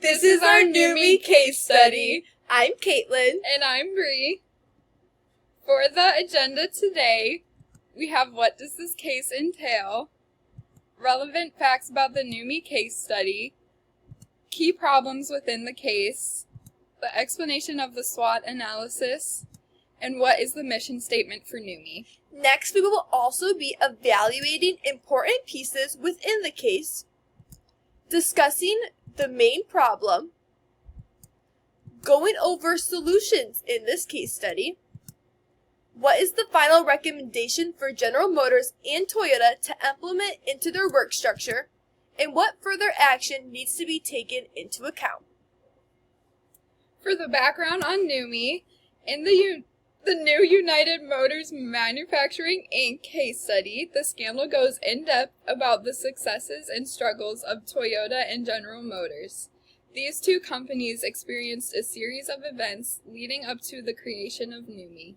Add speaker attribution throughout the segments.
Speaker 1: This is our NUMMI case study. I'm Kaitlyn.
Speaker 2: And I'm Bri. For the agenda today, we have what does this case entail, relevant facts about the NUMMI case study, key problems within the case, the explanation of the SWOT analysis, and what is the mission statement for NUMMI.
Speaker 1: Next, we will also be evaluating important pieces within the case, discussing the main problem, going over solutions in this case study, what is the final recommendation for General Motors and Toyota to implement into their work structure, and what further action needs to be taken into account.
Speaker 2: For the background on NUMMI, in the new United Motors Manufacturing Inc. case study, the scandal goes in-depth about the successes and struggles of Toyota and General Motors. These two companies experienced a series of events leading up to the creation of NUMMI.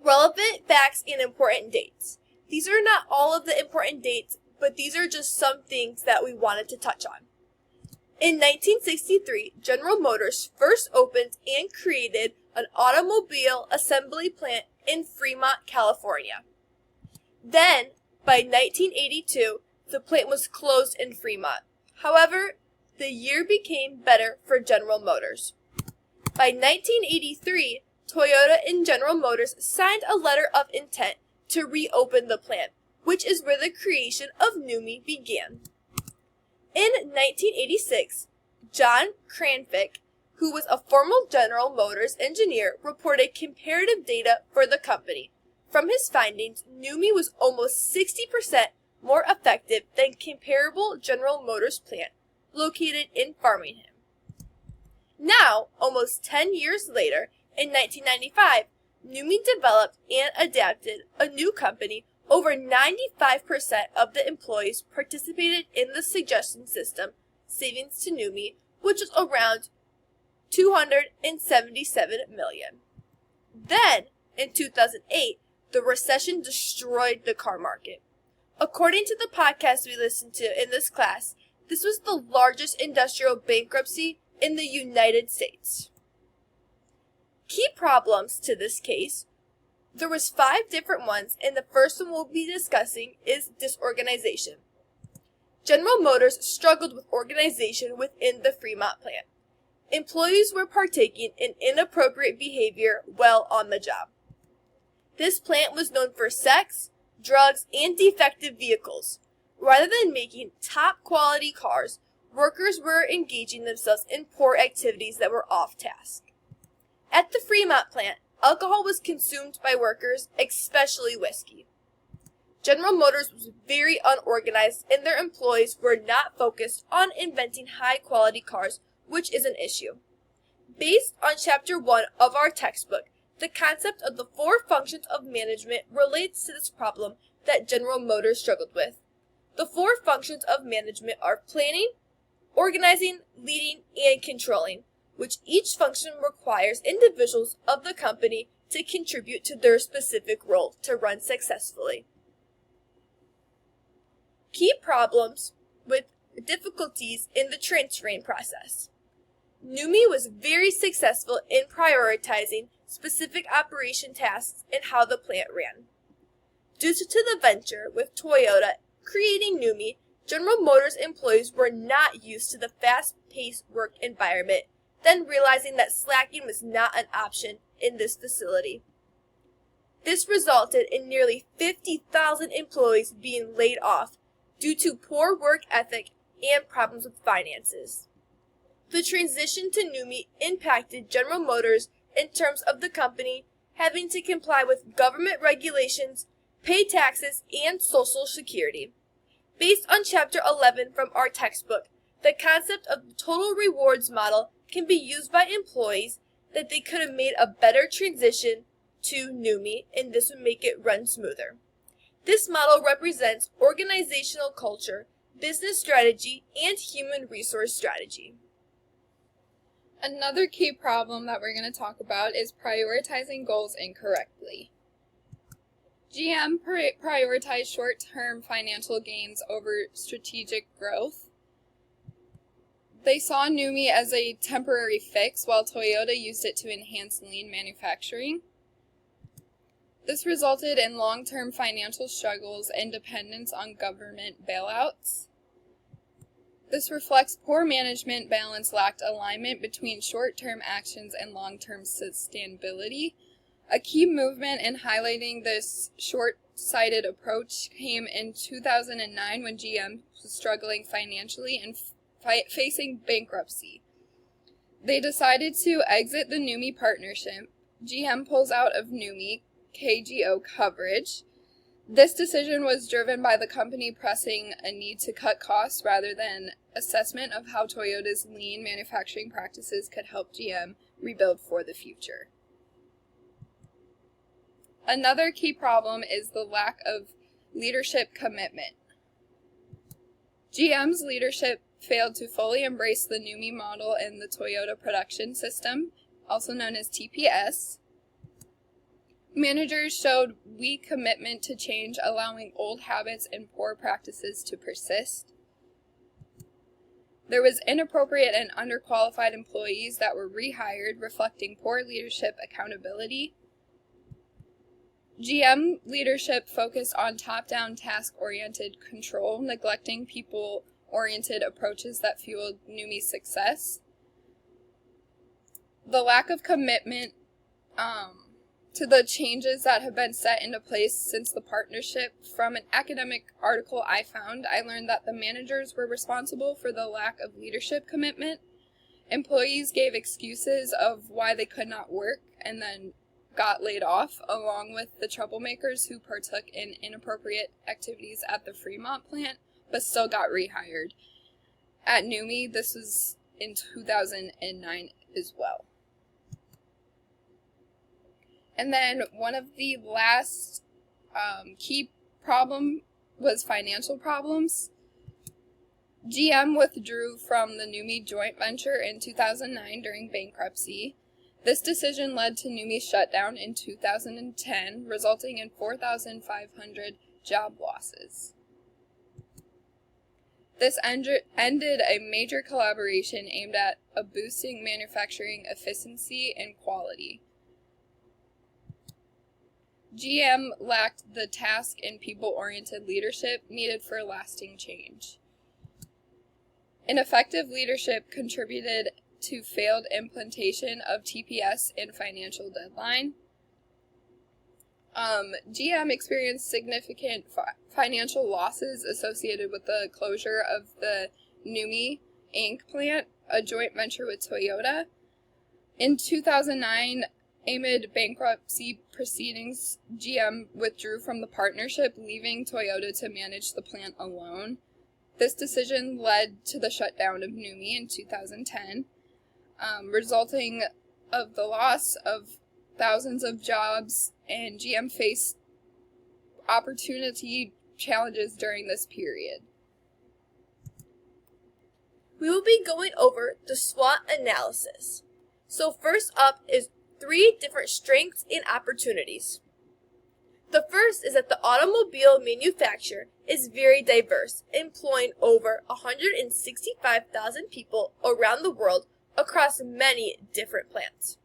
Speaker 1: Relevant facts and important dates. These are not all of the important dates, but these are just some things that we wanted to touch on. In 1963, General Motors first opened and created an automobile assembly plant in Fremont, California. Then, by 1982, the plant was closed in Fremont. However, the year became better for General Motors. By 1983, Toyota and General Motors signed a letter of intent to reopen the plant, which is where the creation of NUMMI began. In 1986, John Cranfick, who was a former General Motors engineer, reported comparative data for the company. From his findings, NUMMI was almost 60% more effective than comparable General Motors plant located in Farmingham. Now, almost 10 years later, in 1995, NUMMI developed and adapted a new company. Over 95% of the employees participated in the suggestion system, savings to NUMMI, which was around $277 million. Then, in 2008, the recession destroyed the car market. According to the podcast we listened to in this class, this was the largest industrial bankruptcy in the United States. Key problems to this case. There was 5 different ones, and the first one we'll be discussing is disorganization. General Motors struggled with organization within the Fremont plant. Employees were partaking in inappropriate behavior while on the job. This plant was known for sex, drugs, and defective vehicles. Rather than making top-quality cars, workers were engaging themselves in poor activities that were off-task. At the Fremont plant, alcohol was consumed by workers, especially whiskey. General Motors was very unorganized, and their employees were not focused on inventing high-quality cars, which is an issue. Based on Chapter 1 of our textbook, the concept of the 4 functions of management relates to this problem that General Motors struggled with. The 4 functions of management are planning, organizing, leading, and controlling, which each function requires individuals of the company to contribute to their specific role to run successfully. Key problems with difficulties in the transferring process. NUMMI was very successful in prioritizing specific operation tasks and how the plant ran. Due to the venture with Toyota creating NUMMI, General Motors employees were not used to the fast-paced work environment, then realizing that slacking was not an option in this facility. This resulted in nearly 50,000 employees being laid off due to poor work ethic and problems with finances. The transition to NUMMI impacted General Motors in terms of the company having to comply with government regulations, pay taxes, and Social Security. Based on Chapter 11 from our textbook, the concept of the total rewards model can be used by employees that they could have made a better transition to NUMMI, and this would make it run smoother. This model represents organizational culture, business strategy, and human resource strategy.
Speaker 2: Another key problem that we're going to talk about is prioritizing goals incorrectly. GM prioritized short-term financial gains over strategic growth. They saw NUMMI as a temporary fix, while Toyota used it to enhance lean manufacturing. This resulted in long-term financial struggles and dependence on government bailouts. This reflects poor management balance, lacked alignment between short-term actions and long-term sustainability. A key movement in highlighting this short-sighted approach came in 2009 when GM was struggling financially and facing bankruptcy. They decided to exit the NUMMI partnership. GM pulls out of NUMMI KGO coverage. This decision was driven by the company pressing a need to cut costs rather than assessment of how Toyota's lean manufacturing practices could help GM rebuild for the future. Another key problem is the lack of leadership commitment. GM's leadership failed to fully embrace the NUMMI model in the Toyota production system, also known as TPS. Managers showed weak commitment to change, allowing old habits and poor practices to persist. There was inappropriate and underqualified employees that were rehired, reflecting poor leadership accountability. GM leadership focused on top-down task-oriented control, neglecting people-oriented approaches that fueled NUMMI's success. The lack of commitment to the changes that have been set into place since the partnership. From an academic article I found, I learned that the managers were responsible for the lack of leadership commitment. Employees gave excuses of why they could not work and then got laid off, along with the troublemakers who partook in inappropriate activities at the Fremont plant, but still got rehired. At NUMMI, this was in 2009 as well. And then one of the last key problem was financial problems. GM withdrew from the NUMMI joint venture in 2009 during bankruptcy. This decision led to NUMMI's shutdown in 2010, resulting in 4,500 job losses. This ended a major collaboration aimed at boosting manufacturing efficiency and quality. GM lacked the task and people-oriented leadership needed for lasting change. Ineffective leadership contributed to failed implementation of TPS and financial deadline. GM experienced significant financial losses associated with the closure of the NUMMI Inc. plant, a joint venture with Toyota. In 2009, amid bankruptcy proceedings, GM withdrew from the partnership, leaving Toyota to manage the plant alone. This decision led to the shutdown of NUMMI in 2010, resulting of the loss of thousands of jobs, and GM faced opportunity challenges during this period.
Speaker 1: We will be going over the SWOT analysis. So first up is 3 different strengths and opportunities. The first is that the automobile manufacturer is very diverse, employing over 165,000 people around the world across many different plants.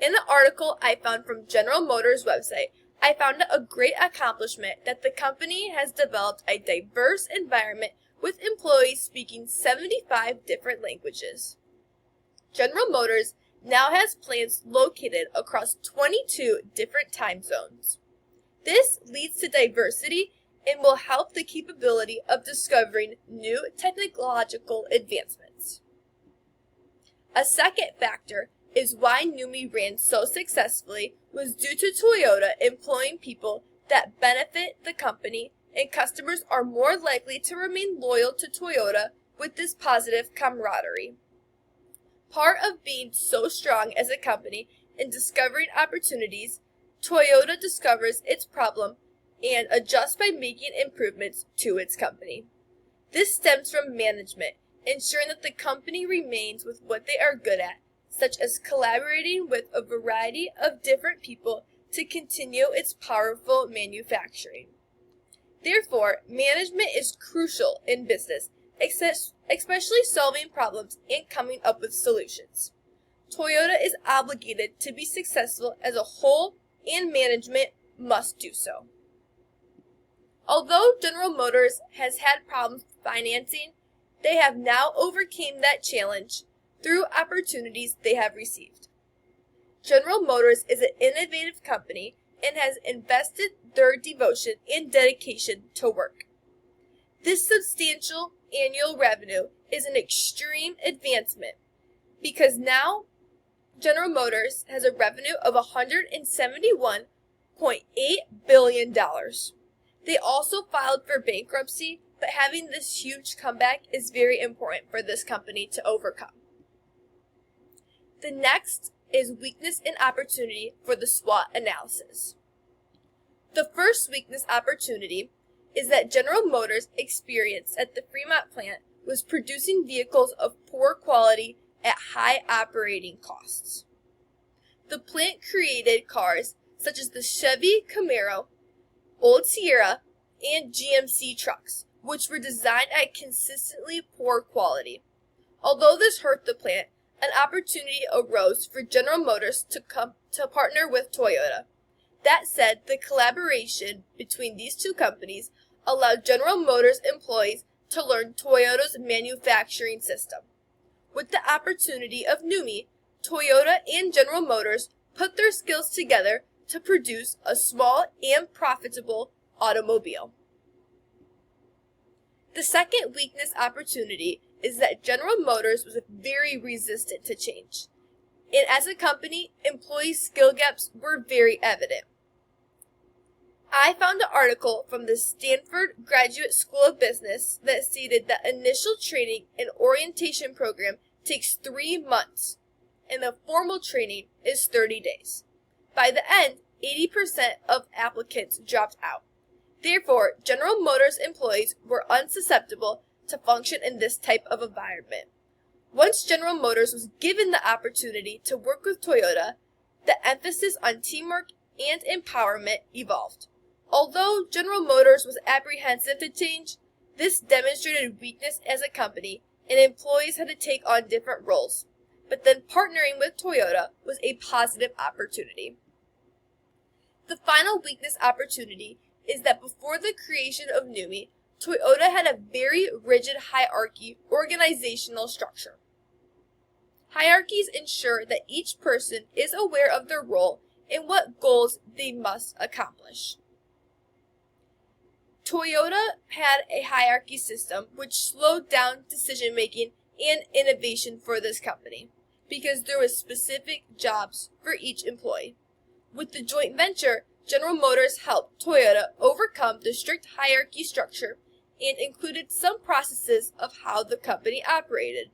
Speaker 1: In the article I found from General Motors' website, I found it a great accomplishment that the company has developed a diverse environment with employees speaking 75 different languages. General Motors now has plants located across 22 different time zones. This leads to diversity and will help the capability of discovering new technological advancements. A second factor is why NUMMI ran so successfully was due to Toyota employing people that benefit the company, and customers are more likely to remain loyal to Toyota with this positive camaraderie. Part of being so strong as a company in discovering opportunities, Toyota discovers its problem and adjusts by making improvements to its company. This stems from management, ensuring that the company remains with what they are good at, such as collaborating with a variety of different people to continue its powerful manufacturing. Therefore, management is crucial in business, especially solving problems and coming up with solutions. Toyota is obligated to be successful as a whole, and management must do so. Although General Motors has had problems financing, they have now overcome that challenge through opportunities they have received. General Motors is an innovative company and has invested their devotion and dedication to work. This substantial annual revenue is an extreme advancement because now General Motors has a revenue of $171.8 billion. They also filed for bankruptcy, but having this huge comeback is very important for this company to overcome. The next is weakness and opportunity for the SWOT analysis. The first weakness opportunity is that General Motors' experience at the Fremont plant was producing vehicles of poor quality at high operating costs. The plant created cars such as the Chevy Camaro, Old Sierra, and GMC trucks, which were designed at consistently poor quality. Although this hurt the plant, an opportunity arose for General Motors to partner with Toyota. That said, the collaboration between these two companies allowed General Motors employees to learn Toyota's manufacturing system. With the opportunity of NUMMI, Toyota and General Motors put their skills together to produce a small and profitable automobile. The second weakness opportunity is that General Motors was very resistant to change, and as a company, employee skill gaps were very evident. I found an article from the Stanford Graduate School of Business that stated that initial training and orientation program takes 3 months, and the formal training is 30 days. By the end, 80% of applicants dropped out. Therefore, General Motors employees were unsusceptible to function in this type of environment. Once General Motors was given the opportunity to work with Toyota, the emphasis on teamwork and empowerment evolved. Although General Motors was apprehensive to change, this demonstrated weakness as a company, and employees had to take on different roles. But then partnering with Toyota was a positive opportunity. The final weakness opportunity is that before the creation of NUMMI, Toyota had a very rigid hierarchy organizational structure. Hierarchies ensure that each person is aware of their role and what goals they must accomplish. Toyota had a hierarchy system which slowed down decision-making and innovation for this company because there were specific jobs for each employee. With the joint venture, General Motors helped Toyota overcome the strict hierarchy structure and included some processes of how the company operated.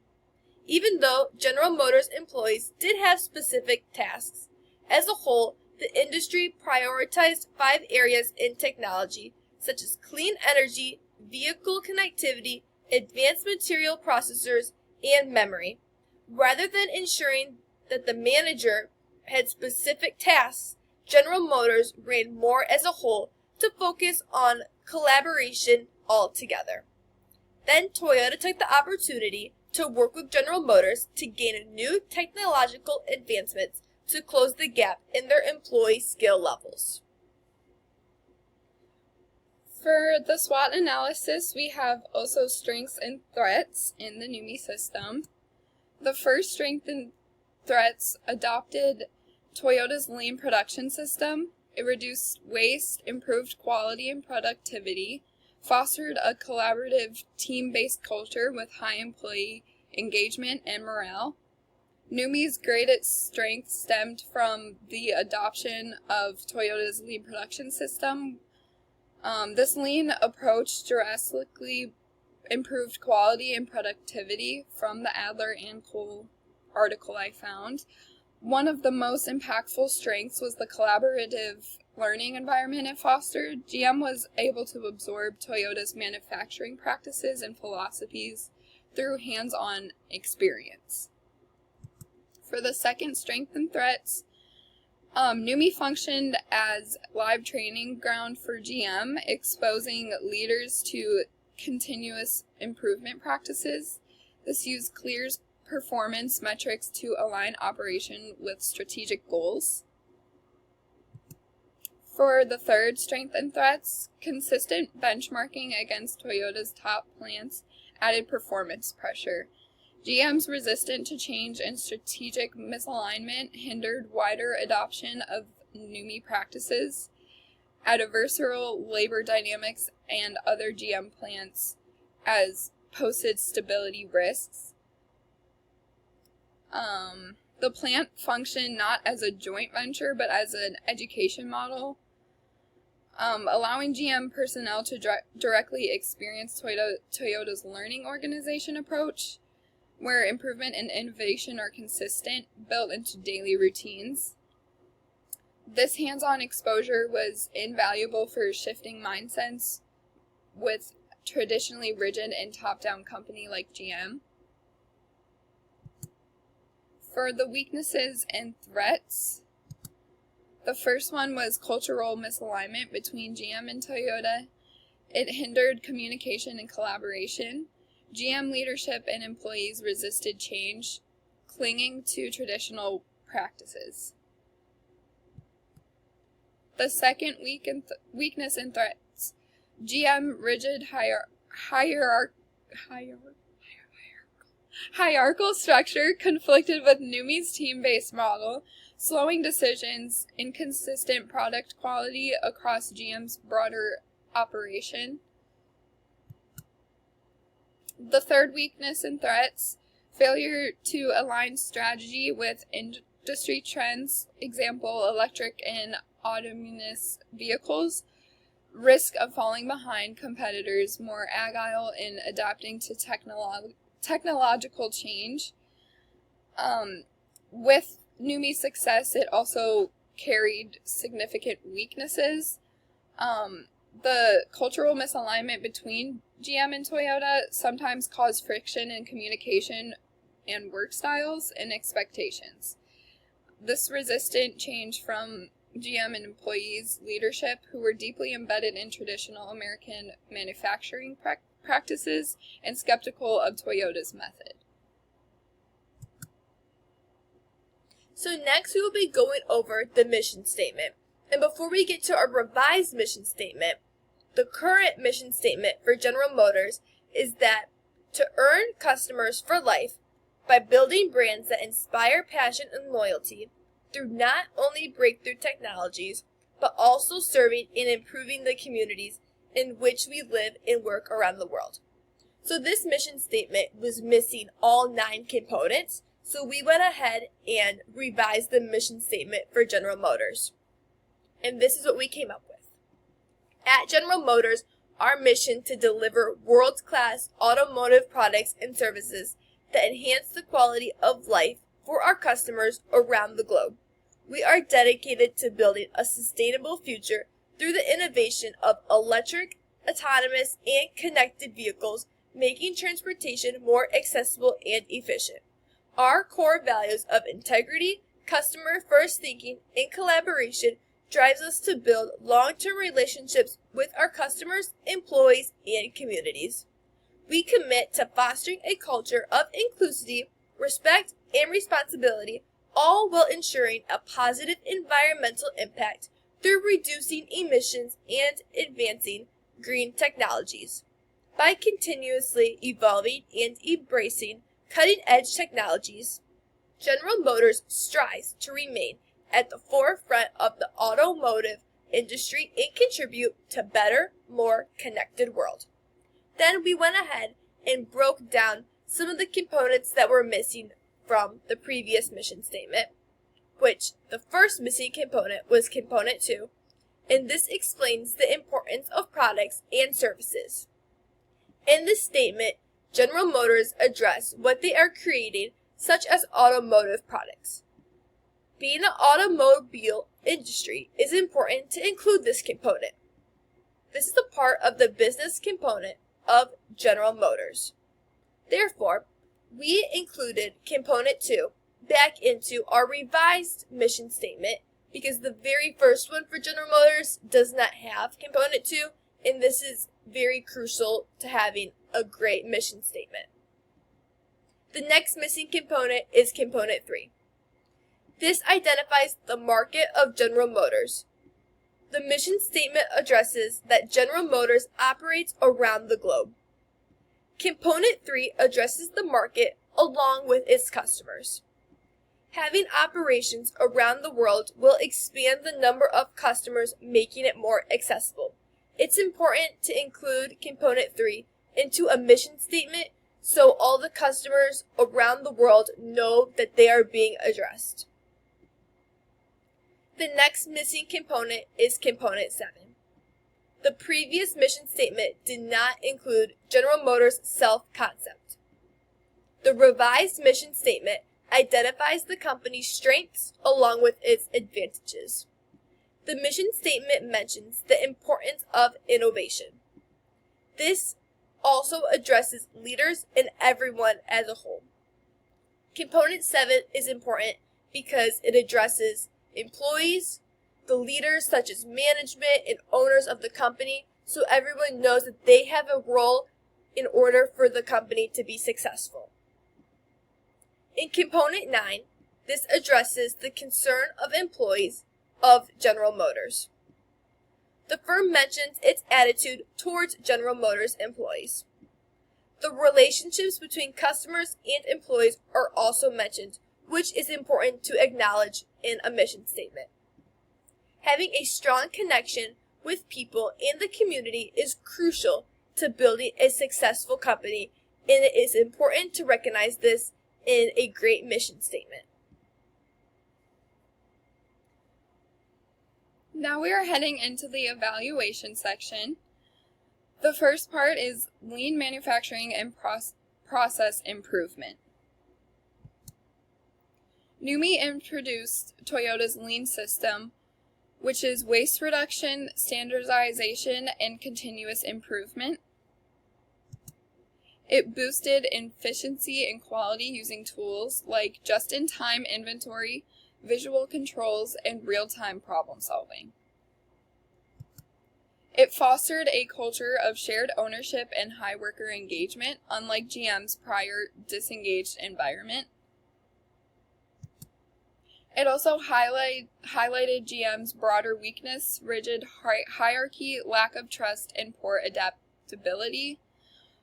Speaker 1: Even though General Motors employees did have specific tasks, as a whole, the industry prioritized 5 areas in technology, such as clean energy, vehicle connectivity, advanced material processors, and memory. Rather than ensuring that the manager had specific tasks, General Motors ran more as a whole to focus on collaboration altogether. Then Toyota took the opportunity to work with General Motors to gain new technological advancements to close the gap in their employee skill levels.
Speaker 2: For the SWOT analysis, we have also strengths and threats in the NUMMI system. The first strength and threats adopted Toyota's lean production system. It reduced waste, improved quality and productivity, fostered a collaborative team-based culture with high employee engagement and morale. NUMMI's greatest strength stemmed from the adoption of Toyota's lean production system. This lean approach drastically improved quality and productivity from the Adler and Cole article I found. One of the most impactful strengths was the collaborative learning environment it fostered. GM was able to absorb Toyota's manufacturing practices and philosophies through hands-on experience. For the second strength and threats, NUMMI functioned as live training ground for GM, exposing leaders to continuous improvement practices. This use clear performance metrics to align operation with strategic goals. For the third strength and threats, consistent benchmarking against Toyota's top plants added performance pressure. GM's resistance to change and strategic misalignment hindered wider adoption of NUMMI practices. Adversarial labor dynamics and other GM plants as posted stability risks. The plant functioned not as a joint venture, but as an education model, allowing GM personnel to directly experience Toyota's learning organization approach, where improvement and innovation are consistent, built into daily routines. This hands-on exposure was invaluable for shifting mindsets with traditionally rigid and top-down company like GM. For the weaknesses and threats, the first one was cultural misalignment between GM and Toyota. It hindered communication and collaboration. GM leadership and employees resisted change, clinging to traditional practices. The second weakness and threats, GM rigid hierarchical structure conflicted with NUMMI's team-based model, slowing decisions, inconsistent product quality across GM's broader operation. The third weakness and threats, failure to align strategy with industry trends, example, electric and autonomous vehicles, risk of falling behind competitors more agile in adapting to technological change. With NUMMI's success, it also carried significant weaknesses. The cultural misalignment between GM and Toyota sometimes caused friction in communication and work styles and expectations. This resistant change from GM and employees' leadership who were deeply embedded in traditional American manufacturing practices and skeptical of Toyota's method.
Speaker 1: So next we will be going over the mission statement. And before we get to our revised mission statement, the current mission statement for General Motors is that to earn customers for life by building brands that inspire passion and loyalty through not only breakthrough technologies, but also serving and improving the communities in which we live and work around the world. So this mission statement was missing all 9 components, so we went ahead and revised the mission statement for General Motors. And this is what we came up with. At General Motors, our mission to deliver world-class automotive products and services that enhance the quality of life for our customers around the globe. We are dedicated to building a sustainable future through the innovation of electric, autonomous, and connected vehicles, making transportation more accessible and efficient. Our core values of integrity, customer-first thinking, and collaboration drives us to build long-term relationships with our customers, employees, and communities. We commit to fostering a culture of inclusivity, respect, and responsibility, all while ensuring a positive environmental impact through reducing emissions and advancing green technologies. By continuously evolving and embracing cutting-edge technologies, General Motors strives to remain at the forefront of the automotive industry and contribute to a better, more connected world. Then we went ahead and broke down some of the components that were missing from the previous mission statement, which the first missing component was component 2, and this explains the importance of products and services. In this statement, General Motors address what they are creating, such as automotive products. Being an automobile industry is important to include this component. This is a part of the business component of General Motors. Therefore, we included component 2 back into our revised mission statement because the very first one for General Motors does not have component 2, and this is very crucial to having a great mission statement. The next missing component is component 3. This identifies the market of General Motors. The mission statement addresses that General Motors operates around the globe. Component 3 addresses the market along with its customers. Having operations around the world will expand the number of customers, making it more accessible. It's important to include Component 3 into a mission statement so all the customers around the world know that they are being addressed. The next missing component is Component 7. The previous mission statement did not include General Motors' self-concept. The revised mission statement identifies the company's strengths along with its advantages. The mission statement mentions the importance of innovation. This also addresses leaders and everyone as a whole. Component 7 is important because it addresses employees, the leaders such as management and owners of the company, so everyone knows that they have a role in order for the company to be successful. In Component 9, this addresses the concern of employees of General Motors. The firm mentions its attitude towards General Motors employees. The relationships between customers and employees are also mentioned, which is important to acknowledge in a mission statement. Having a strong connection with people in the community is crucial to building a successful company, and it is important to recognize this in a great mission statement.
Speaker 2: Now we are heading into the evaluation section. The first part is lean manufacturing and process improvement. NUMMI introduced Toyota's lean system, which is waste reduction, standardization, and continuous improvement. It boosted efficiency and quality using tools like just-in-time inventory, visual controls, and real-time problem solving. It fostered a culture of shared ownership and high worker engagement, unlike GM's prior disengaged environment. It also highlighted GM's broader weakness, rigid hierarchy, lack of trust, and poor adaptability.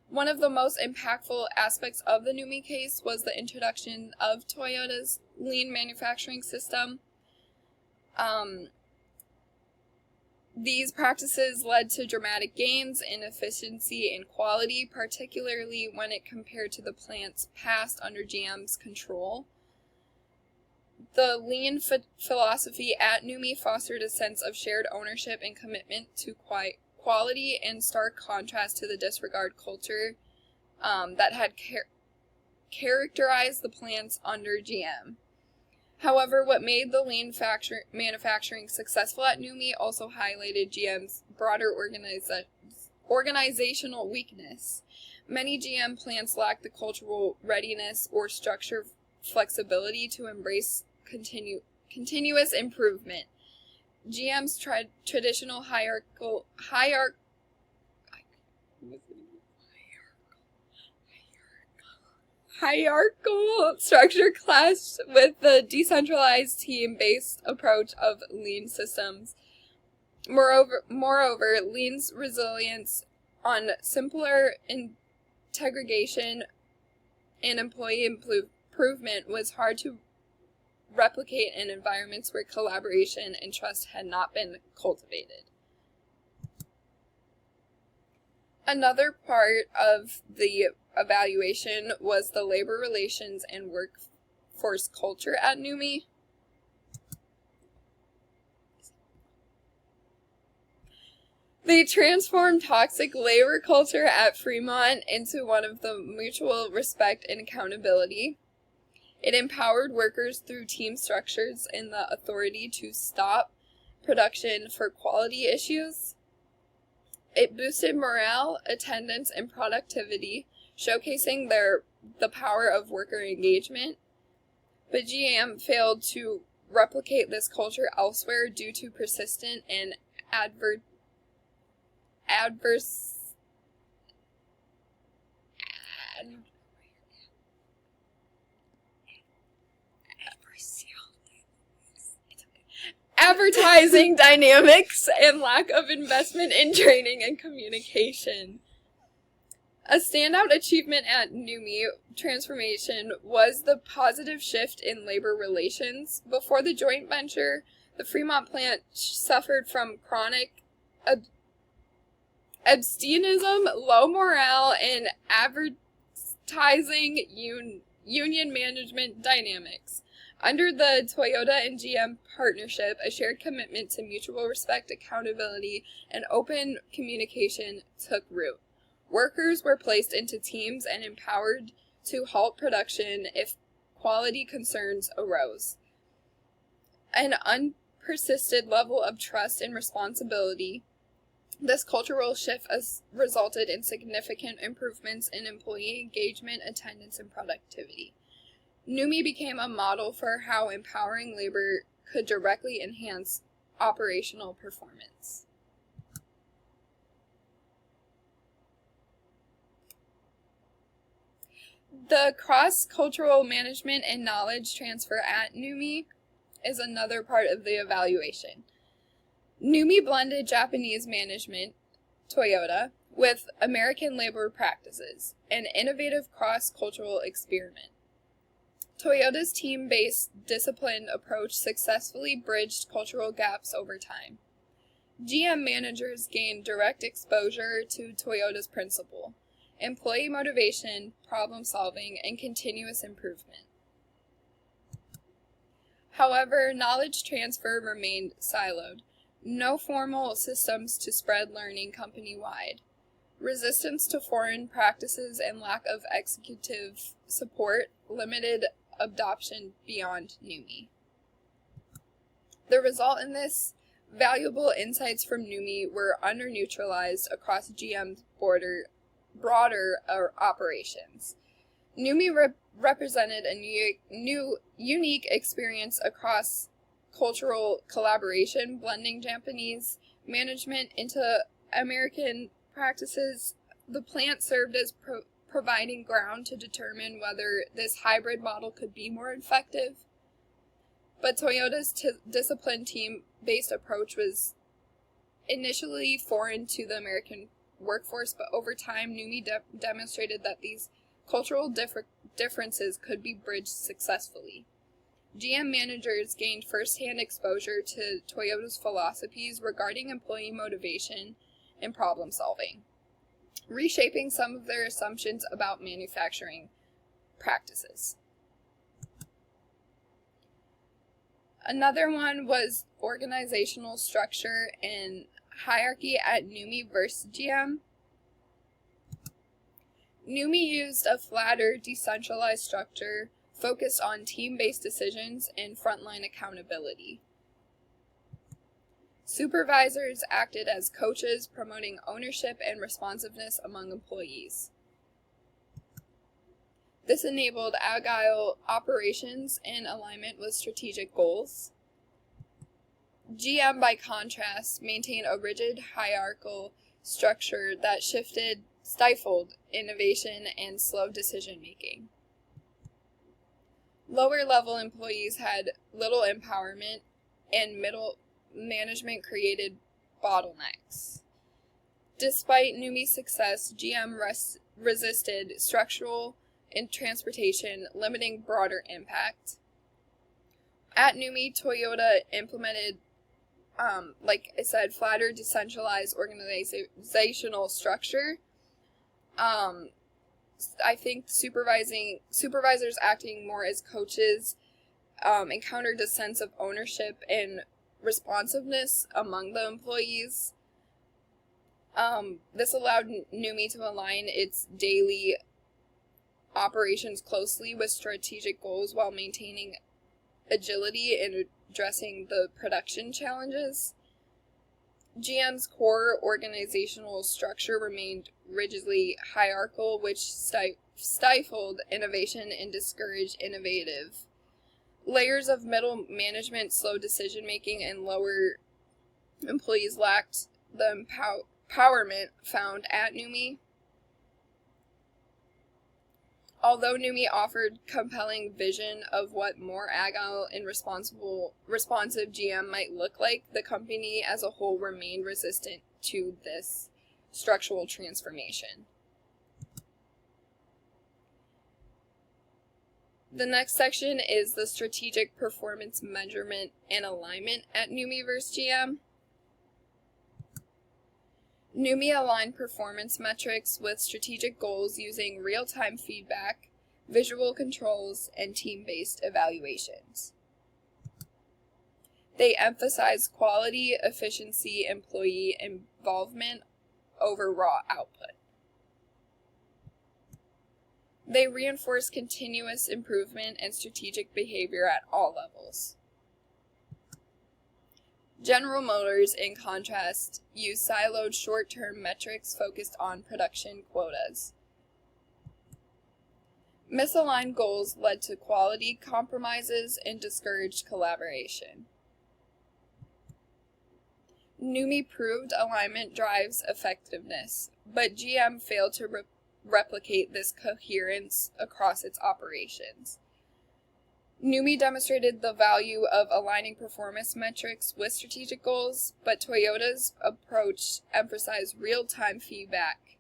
Speaker 2: One of the most impactful aspects of the NUMMI case was the introduction of Toyota's lean manufacturing system. These practices led to dramatic gains in efficiency and quality, particularly when it compared to the plants passed under GM's control. The lean philosophy at NUMMI fostered a sense of shared ownership and commitment to quality, in stark contrast to the disregard culture that had characterized the plants under GM. However, what made the lean manufacturing successful at NUMMI also highlighted GM's broader organizational weakness. Many GM plants lacked the cultural readiness or structure flexibility to embrace continuous improvement. GM's traditional hierarchical structure clashed with the decentralized team-based approach of lean systems. Moreover, lean's reliance on simpler integration and employee improvement was hard to replicate in environments where collaboration and trust had not been cultivated. Another part of the evaluation was the labor relations and workforce culture at NUMMI. They transformed toxic labor culture at Fremont into one of the mutual respect and accountability. It empowered workers through team structures and the authority to stop production for quality issues. It boosted morale, attendance, and productivity, showcasing the power of worker engagement. But GM failed to replicate this culture elsewhere due to persistent and adverse advertising dynamics and lack of investment in training and communication. A standout achievement at NUMMI transformation was the positive shift in labor relations. Before the joint venture, the Fremont plant suffered from chronic absenteeism, low morale, and advertising union management dynamics. Under the Toyota and GM partnership, a shared commitment to mutual respect, accountability, and open communication took root. Workers were placed into teams and empowered to halt production if quality concerns arose. An unpersisted level of trust and responsibility. This cultural shift has resulted in significant improvements in employee engagement, attendance, and productivity. NUMMI became a model for how empowering labor could directly enhance operational performance. The cross-cultural management and knowledge transfer at NUMMI is another part of the evaluation. NUMMI blended Japanese management, Toyota, with American labor practices, an innovative cross-cultural experiment. Toyota's team-based, disciplined approach successfully bridged cultural gaps over time. GM managers gained direct exposure to Toyota's principle: employee motivation, problem-solving, and continuous improvement. However, knowledge transfer remained siloed. No formal systems to spread learning company-wide. Resistance to foreign practices and lack of executive support limited adoption beyond NUMMI. The result in this, valuable insights from NUMMI were under-neutralized across GM's broader operations. NUMMI represented a unique experience across cultural collaboration, blending Japanese management into American practices. The plant served as providing ground to determine whether this hybrid model could be more effective. But Toyota's disciplined team-based approach was initially foreign to the American workforce, but over time, NUMMI demonstrated that these cultural differences could be bridged successfully. GM managers gained first-hand exposure to Toyota's philosophies regarding employee motivation and problem-solving, reshaping some of their assumptions about manufacturing practices. Another one was organizational structure and hierarchy at NUMMI versus GM. NUMMI used a flatter, decentralized structure focused on team-based decisions and frontline accountability. Supervisors acted as coaches, promoting ownership and responsiveness among employees. This enabled agile operations and alignment with strategic goals. GM, by contrast, maintained a rigid hierarchical structure that stifled innovation and slowed decision-making. Lower-level employees had little empowerment, and middle management created bottlenecks. Despite NUMMI's success, GM resisted structural and transportation, limiting broader impact. At NUMMI, Toyota implemented, like I said, flatter, decentralized organizational structure. I think supervisors acting more as coaches encountered a sense of ownership and responsiveness among the employees. This allowed NUMMI to align its daily operations closely with strategic goals while maintaining agility in addressing the production challenges. GM's core organizational structure remained rigidly hierarchical, which stifled innovation and discouraged innovative. Layers of middle management slowed decision-making, and lower employees lacked the empowerment found at NUMMI. Although NUMMI offered compelling vision of what more agile and responsive GM might look like, the company as a whole remained resistant to this structural transformation. The next section is the strategic performance measurement and alignment at NUMMI vs. GM. NUMMI aligned performance metrics with strategic goals using real-time feedback, visual controls, and team-based evaluations. They emphasize quality, efficiency, employee involvement over raw output. They reinforce continuous improvement and strategic behavior at all levels. General Motors, in contrast, use siloed short-term metrics focused on production quotas. Misaligned goals led to quality compromises and discouraged collaboration. NUMMI proved alignment drives effectiveness, but GM failed to replicate this coherence across its operations. NUMMI demonstrated the value of aligning performance metrics with strategic goals, but Toyota's approach emphasized real-time feedback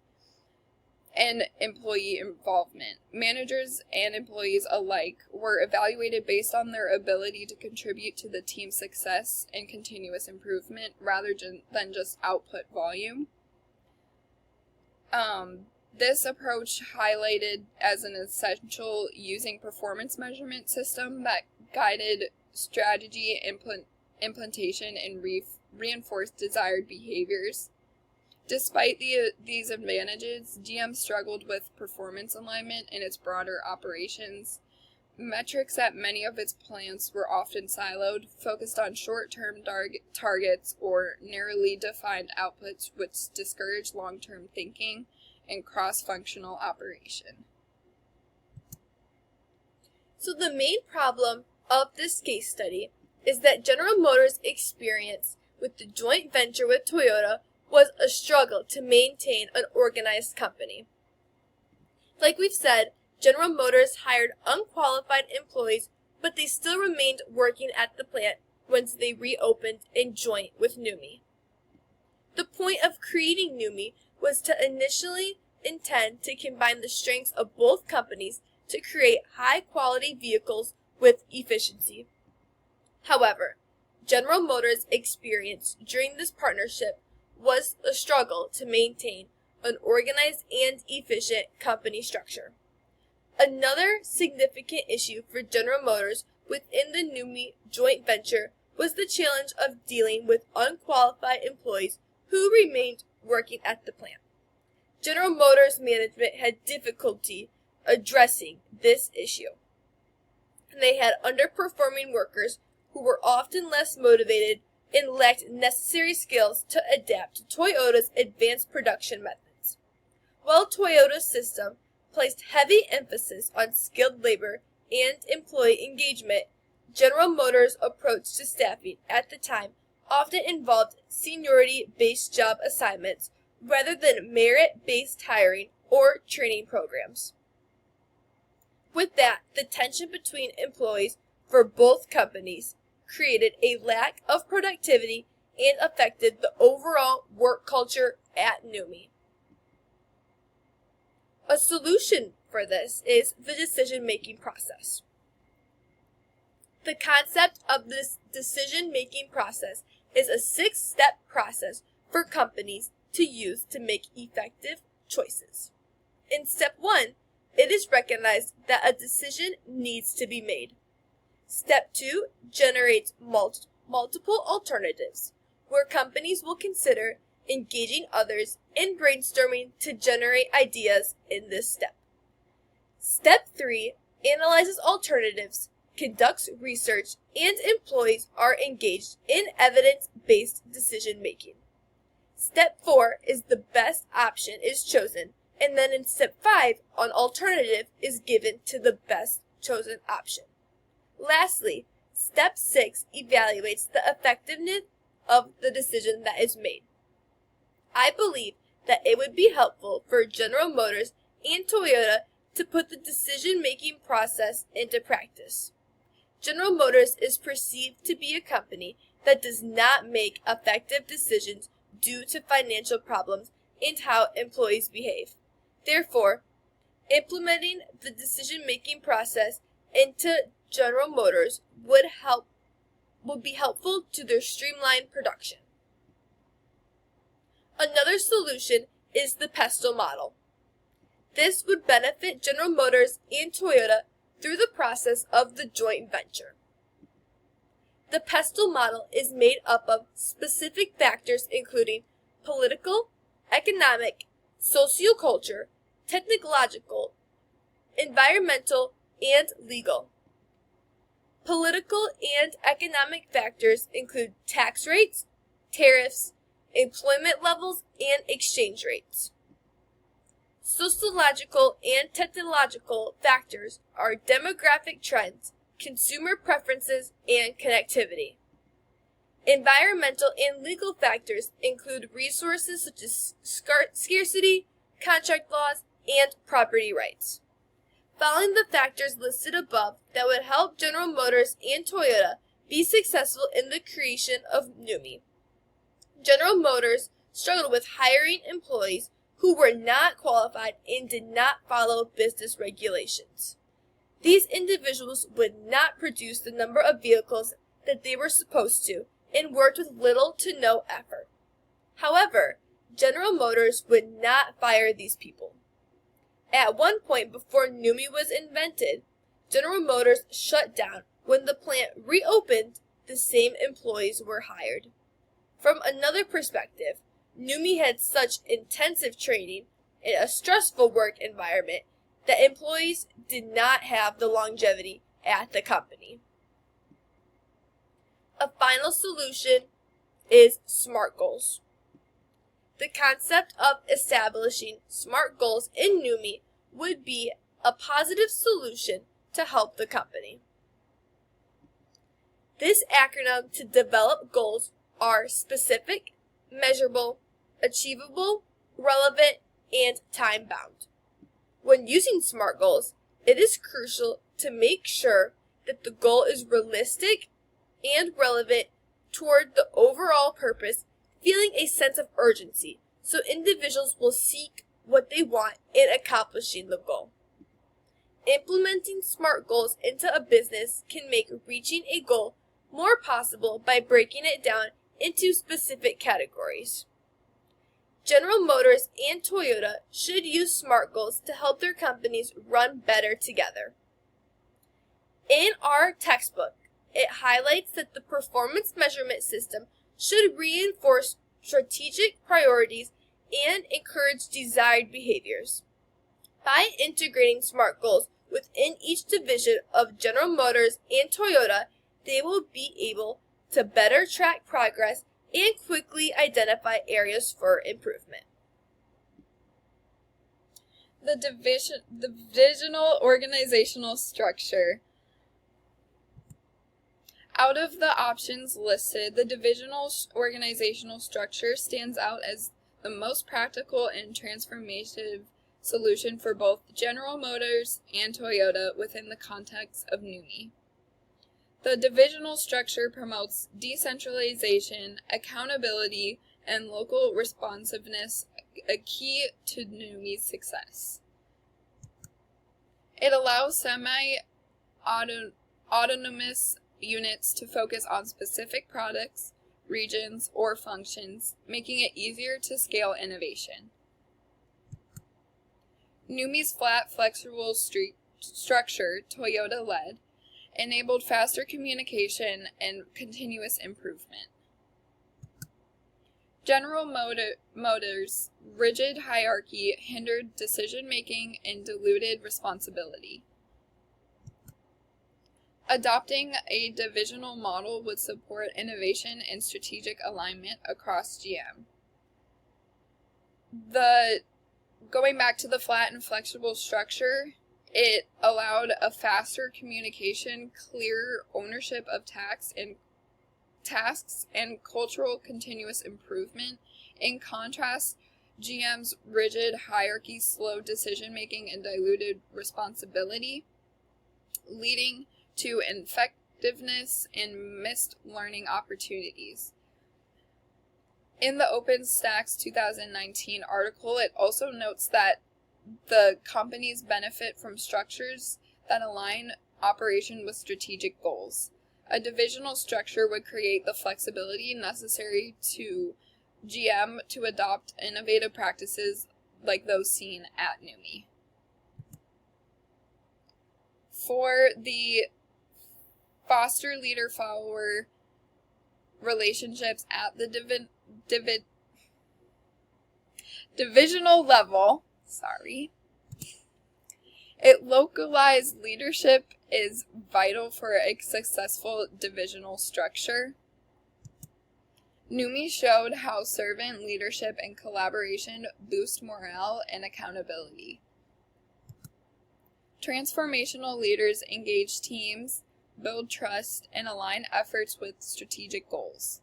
Speaker 2: and employee involvement. Managers and employees alike were evaluated based on their ability to contribute to the team's success and continuous improvement rather than just output volume. This approach highlighted as an essential using performance measurement system that guided strategy implementation and reinforced desired behaviors. Despite these advantages, GM struggled with performance alignment in its broader operations. Metrics at many of its plants were often siloed, focused on short-term targets or narrowly defined outputs, which discouraged long-term thinking and cross-functional operation.
Speaker 1: So the main problem of this case study is that General Motors' experience with the joint venture with Toyota was a struggle to maintain an organized company. Like we've said, General Motors hired unqualified employees, but they still remained working at the plant once they reopened in joint with NUMMI. The point of creating NUMMI was to initially intend to combine the strengths of both companies to create high-quality vehicles with efficiency. However, General Motors' experience during this partnership was a struggle to maintain an organized and efficient company structure. Another significant issue for General Motors within the NUMMI joint venture was the challenge of dealing with unqualified employees who remained working at the plant. General Motors management had difficulty addressing this issue. They had underperforming workers who were often less motivated and lacked necessary skills to adapt to Toyota's advanced production methods. While Toyota's system placed heavy emphasis on skilled labor and employee engagement, General Motors' approach to staffing at the time often involved seniority-based job assignments rather than merit-based hiring or training programs. With that, the tension between employees for both companies created a lack of productivity and affected the overall work culture at NUMMI. A solution for this is the decision-making process. The concept of this decision-making process is a 6-step process for companies to use to make effective choices. In step 1, it is recognized that a decision needs to be made. Step 2 generates multiple alternatives, where companies will consider engaging others in brainstorming to generate ideas in this step. Step 3 analyzes alternatives, conducts research, and employees are engaged in evidence-based decision-making. Step 4 is the best option is chosen, and then in step 5, an alternative is given to the best chosen option. Lastly, step 6 evaluates the effectiveness of the decision that is made. I believe that it would be helpful for General Motors and Toyota to put the decision-making process into practice. General Motors is perceived to be a company that does not make effective decisions due to financial problems and how employees behave. Therefore, implementing the decision-making process into General Motors would be helpful to their streamlined production. Another solution is the pestle model. This would benefit General Motors and Toyota through the process of the joint venture. The pestle model is made up of specific factors including political, economic, socioculture, technological, environmental, and legal. Political and economic factors include tax rates, tariffs, employment levels, and exchange rates. Sociological and technological factors are demographic trends, consumer preferences, and connectivity. Environmental and legal factors include resources such as scarcity, contract laws, and property rights. Following the factors listed above that would help General Motors and Toyota be successful in the creation of NUMMI. General Motors struggled with hiring employees who were not qualified and did not follow business regulations. These individuals would not produce the number of vehicles that they were supposed to and worked with little to no effort. However, General Motors would not fire these people. At one point before NUMMI was invented, General Motors shut down. When the plant reopened, the same employees were hired. From another perspective, NUMMI had such intensive training and a stressful work environment that employees did not have the longevity at the company. A final solution is SMART goals. The concept of establishing SMART goals in NUMMI would be a positive solution to help the company. This acronym to develop goals are specific, measurable, achievable, relevant, and time-bound. When using SMART goals, it is crucial to make sure that the goal is realistic and relevant toward the overall purpose, feeling a sense of urgency, so individuals will seek what they want in accomplishing the goal. Implementing SMART goals into a business can make reaching a goal more possible by breaking it down into specific categories. General Motors and Toyota should use SMART goals to help their companies run better together. In our textbook, it highlights that the performance measurement system should reinforce strategic priorities and encourage desired behaviors. By integrating SMART goals within each division of General Motors and Toyota, they will be able to better track progress and quickly identify areas for improvement.
Speaker 2: The divisional organizational structure. Out of the options listed, the divisional organizational structure stands out as the most practical and transformative solution for both General Motors and Toyota within the context of NUMMI. The divisional structure promotes decentralization, accountability, and local responsiveness, a key to NUMMI's success. It allows semi-autonomous units to focus on specific products, regions, or functions, making it easier to scale innovation. NUMMI's flat, flexible structure, Toyota-led, enabled faster communication and continuous improvement. General Motors' rigid hierarchy hindered decision-making and diluted responsibility. Adopting a divisional model would support innovation and strategic alignment across GM. Going back to the flat and flexible structure, it allowed a faster communication, clear ownership of tasks, and cultural continuous improvement. In contrast, GM's rigid hierarchy slowed decision-making and diluted responsibility, leading to ineffectiveness and missed learning opportunities. In the OpenStax 2019 article, it also notes that the companies benefit from structures that align operation with strategic goals. A divisional structure would create the flexibility necessary to GM to adopt innovative practices like those seen at NUMMI. For the foster leader-follower relationships at the divisional level, localized leadership is vital for a successful divisional structure. NUMMI showed how servant leadership and collaboration boost morale and accountability. Transformational leaders engage teams, build trust, and align efforts with strategic goals.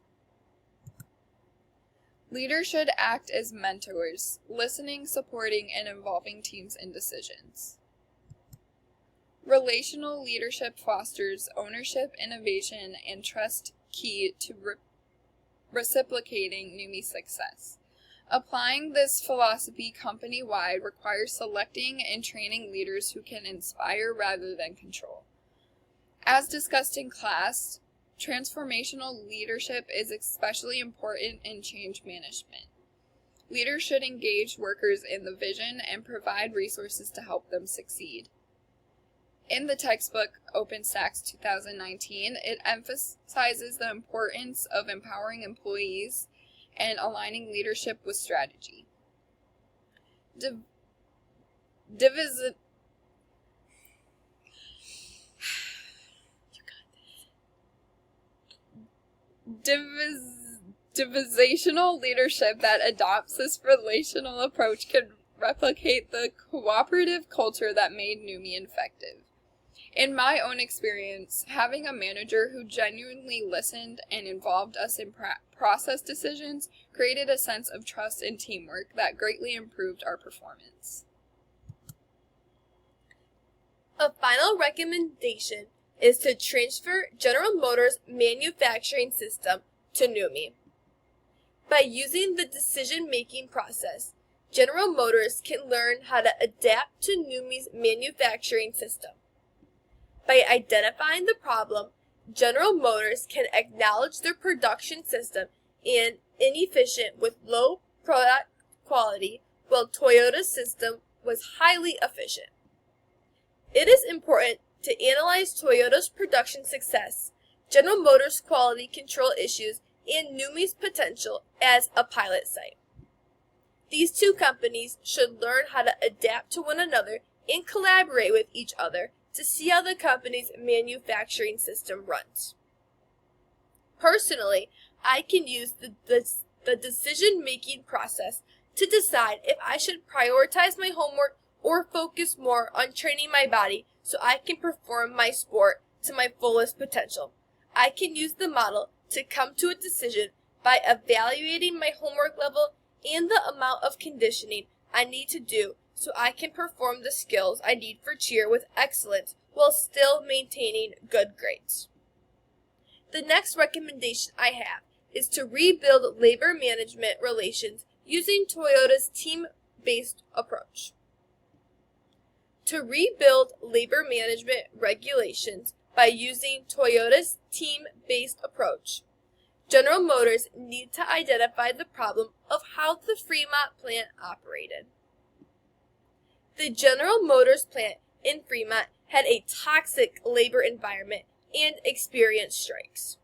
Speaker 2: Leaders should act as mentors, listening, supporting, and involving teams in decisions. Relational leadership fosters ownership, innovation, and trust, key to reciprocating NUMMI success. Applying this philosophy company-wide requires selecting and training leaders who can inspire rather than control. As discussed in class, transformational leadership is especially important in change management. Leaders should engage workers in the vision and provide resources to help them succeed. In the textbook OpenStax 2019, it emphasizes the importance of empowering employees and aligning leadership with strategy. Divisational leadership that adopts this relational approach can replicate the cooperative culture that made NUMMI effective. In my own experience, having a manager who genuinely listened and involved us in process decisions created a sense of trust and teamwork that greatly improved our performance.
Speaker 1: A final recommendation is to transfer General Motors' manufacturing system to NUMMI. By using the decision-making process, General Motors can learn how to adapt to NUMMI's manufacturing system. By identifying the problem, General Motors can acknowledge their production system is inefficient with low product quality, while Toyota's system was highly efficient. It is important to analyze Toyota's production success, General Motors' quality control issues, and NUMMI's potential as a pilot site. These two companies should learn how to adapt to one another and collaborate with each other to see how the company's manufacturing system runs. Personally, I can use the decision-making process to decide if I should prioritize my homework or focus more on training my body so I can perform my sport to my fullest potential. I can use the model to come to a decision by evaluating my homework level and the amount of conditioning I need to do so I can perform the skills I need for cheer with excellence while still maintaining good grades. The next recommendation I have is to rebuild labor management relations using Toyota's team-based approach. To rebuild labor management regulations by using Toyota's team-based approach, General Motors need to identify the problem of how the Fremont plant operated. The General Motors plant in Fremont had a toxic labor environment and experienced strikes.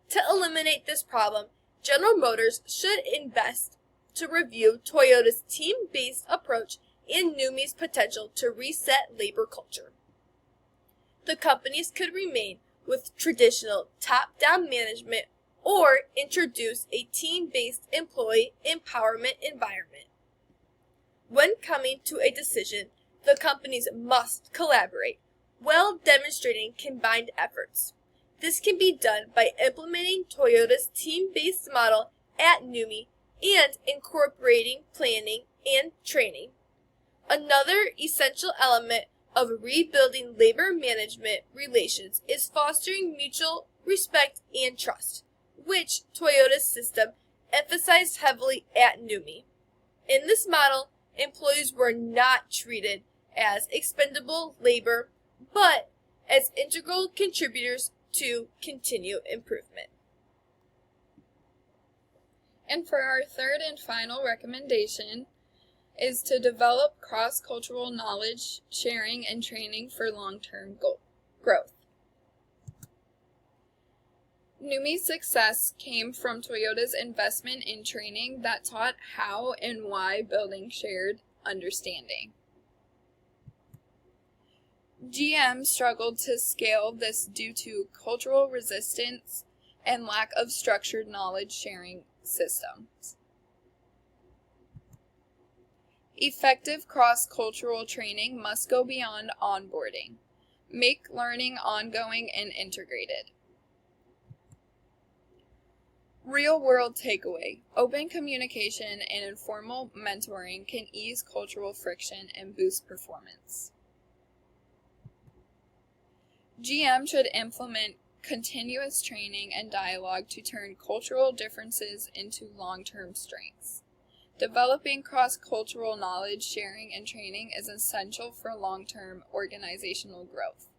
Speaker 1: To eliminate this problem, General Motors should invest to review Toyota's team-based approach and NUMMI's potential to reset labor culture. The companies could remain with traditional top-down management or introduce a team-based employee empowerment environment. When coming to a decision, the companies must collaborate, while demonstrating combined efforts. This can be done by implementing Toyota's team-based model at NUMMI and incorporating planning and training. Another essential element of rebuilding labor management relations is fostering mutual respect and trust, which Toyota's system emphasized heavily at NUMMI. In this model, employees were not treated as expendable labor, but as integral contributors to continued improvement.
Speaker 2: And for our third and final recommendation is to develop cross-cultural knowledge sharing and training for long-term growth. NUMMI's success came from Toyota's investment in training that taught how and why building shared understanding. GM struggled to scale this due to cultural resistance and lack of structured knowledge sharing systems. Effective cross-cultural training must go beyond onboarding. Make learning ongoing and integrated. Real-world takeaway. Open communication and informal mentoring can ease cultural friction and boost performance. GM should implement continuous training and dialogue to turn cultural differences into long-term strengths. Developing cross-cultural knowledge sharing and training is essential for long-term organizational growth,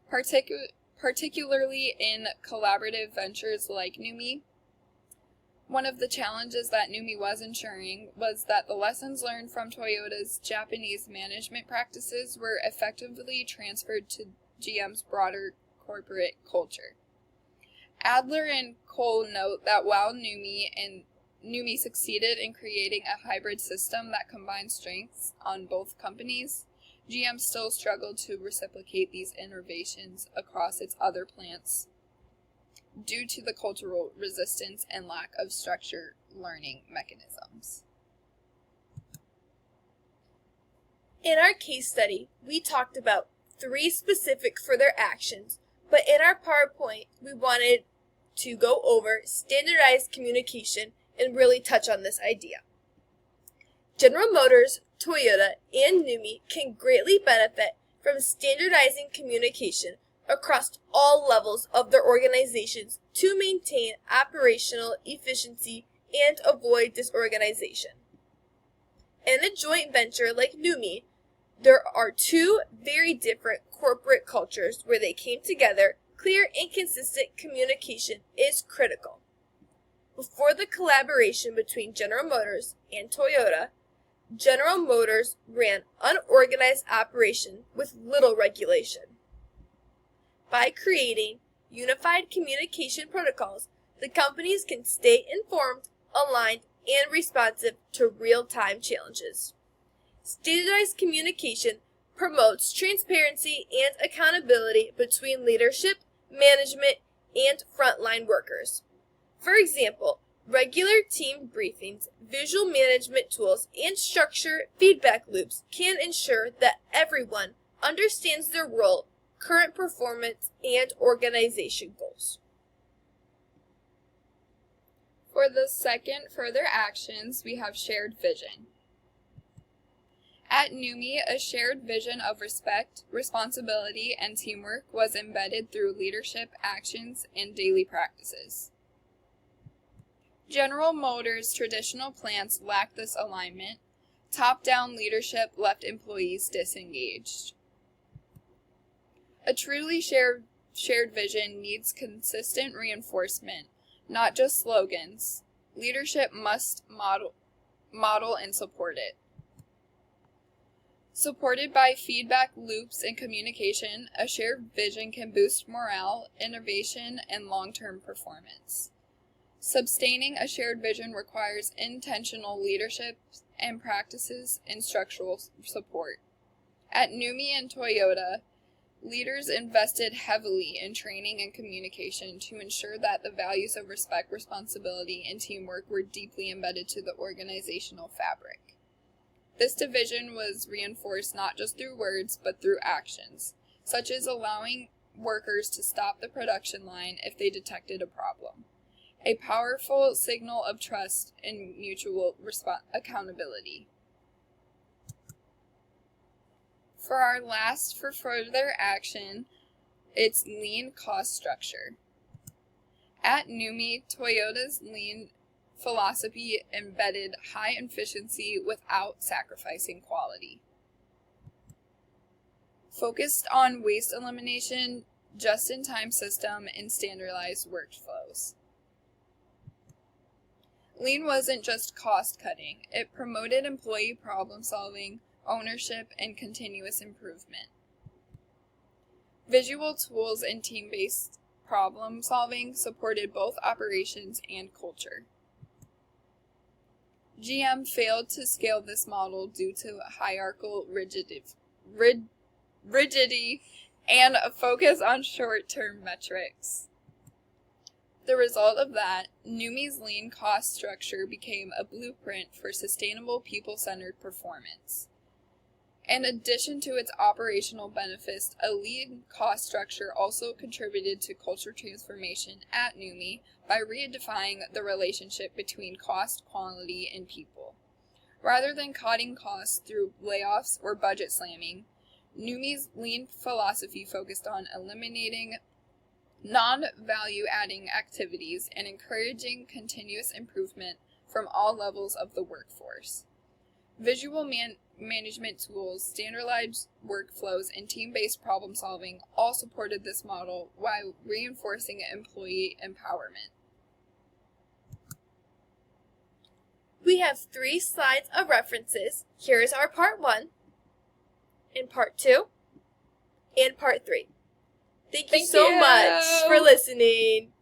Speaker 2: particularly in collaborative ventures like NUMMI. One of the challenges that NUMMI was ensuring was that the lessons learned from Toyota's Japanese management practices were effectively transferred to GM's broader corporate culture. Adler and Cole note that while NUMMI succeeded in creating a hybrid system that combined strengths on both companies, GM still struggled to reciprocate these innovations across its other plants due to the cultural resistance and lack of structured learning mechanisms.
Speaker 1: In our case study, we talked about 3 specific further actions, but in our PowerPoint, we wanted to go over standardized communication and really touch on this idea. General Motors, Toyota, and NUMMI can greatly benefit from standardizing communication across all levels of their organizations to maintain operational efficiency and avoid disorganization. In a joint venture like NUMMI, there are 2 very different corporate cultures where they came together. Clear and consistent communication is critical. Before the collaboration between General Motors and Toyota, General Motors ran unorganized operation with little regulation. By creating unified communication protocols, the companies can stay informed, aligned, and responsive to real-time challenges. Standardized communication promotes transparency and accountability between leadership, management, and frontline workers. For example, regular team briefings, visual management tools, and structured feedback loops can ensure that everyone understands their role, current performance, and organization goals.
Speaker 2: For the second further actions, we have shared vision. At NUMMI, a shared vision of respect, responsibility, and teamwork was embedded through leadership actions and daily practices. General Motors' traditional plants lacked this alignment. Top-down leadership left employees disengaged. A truly shared vision needs consistent reinforcement, not just slogans. Leadership must model and support it. Supported by feedback loops and communication, a shared vision can boost morale, innovation, and long-term performance. Sustaining a shared vision requires intentional leadership and practices and structural support. At NUMMI and Toyota, leaders invested heavily in training and communication to ensure that the values of respect, responsibility, and teamwork were deeply embedded to the organizational fabric. This division was reinforced not just through words, but through actions, such as allowing workers to stop the production line if they detected a problem, a powerful signal of trust and mutual accountability. For our last for further action, it's lean cost structure. At NUMMI, Toyota's lean philosophy embedded high efficiency without sacrificing quality. Focused on waste elimination, just-in-time system, and standardized workflows. Lean wasn't just cost-cutting. It promoted employee problem-solving, ownership, and continuous improvement. Visual tools and team-based problem-solving supported both operations and culture. GM failed to scale this model due to hierarchical rigidity and a focus on short-term metrics. The result of that, NUMMI's lean cost structure became a blueprint for sustainable people-centered performance. In addition to its operational benefits, a lean cost structure also contributed to culture transformation at NUMMI by redefining the relationship between cost, quality, and people. Rather than cutting costs through layoffs or budget slamming, NUMMI's lean philosophy focused on eliminating non-value-adding activities and encouraging continuous improvement from all levels of the workforce. Visual management tools, standardized workflows, and team-based problem-solving all supported this model while reinforcing employee empowerment.
Speaker 1: We have 3 slides of references. Here is our part 1, and part 2, and part 3. Thank you so much for listening.